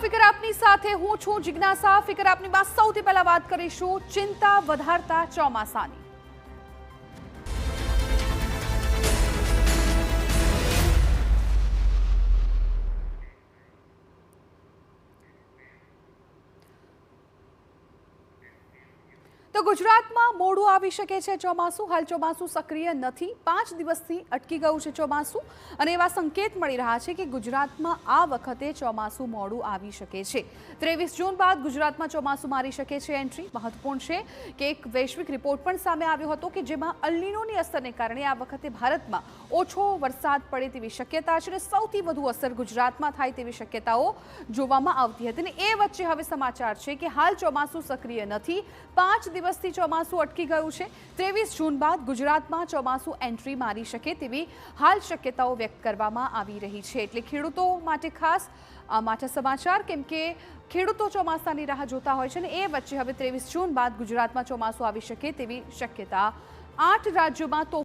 ફિકર આપની સાથે હું છું જિજ્ઞાસા ફિકર આપની વાત સૌથી પહેલા વાત કરીશું ચિંતા વધારતા ચોમાસાની। તો ગુજરાતમાં મોડું આવી શકે છે ચોમાસું। હાલ ચોમાસું સક્રિય નથી, 5 દિવસથી અટકી ગયું છે ચોમાસું અને એવા સંકેત મળી રહ્યા છે કે ગુજરાતમાં આ વખતે ચોમાસું મોડું આવી શકે છે। 23 જૂન બાદ ગુજરાતમાં ચોમાસું મારી શકે છે એન્ટ્રી। મહત્વપૂર્ણ છે કે એક વૈશ્વિક રિપોર્ટ પણ સામે આવ્યો હતો કે જેમાં અલ નીનોની અસરને કારણે આ વખતે ભારતમાં ઓછો વરસાદ પડે તેવી શક્યતા છે અને સૌથી વધુ અસર ગુજરાતમાં થાય તેવી શક્યતાઓ જોવામાં આવતી હતી અને એ વચ્ચે હવે સમાચાર છે કે હાલ ચોમાસું સક્રિય નથી, 5 દિવસથી ચોમાસું અટકી ગયું છે। 23 જૂન બાદ ગુજરાતમાં ચોમાસું એન્ટ્રી મારી શકે તેવી હાલ શક્યતાઓ વ્યક્ત કરવામાં આવી રહી છે। એટલે ખેડૂતો માટે ખાસ માટે સમાચાર, કેમ કે ખેડૂતો ચોમાસાની રાહ જોતા હોય છે અને એ વચ્ચે હવે 23 જૂન બાદ ગુજરાતમાં ચોમાસું આવી શકે તેવી શક્યતા। 8 રાજ્યોમાં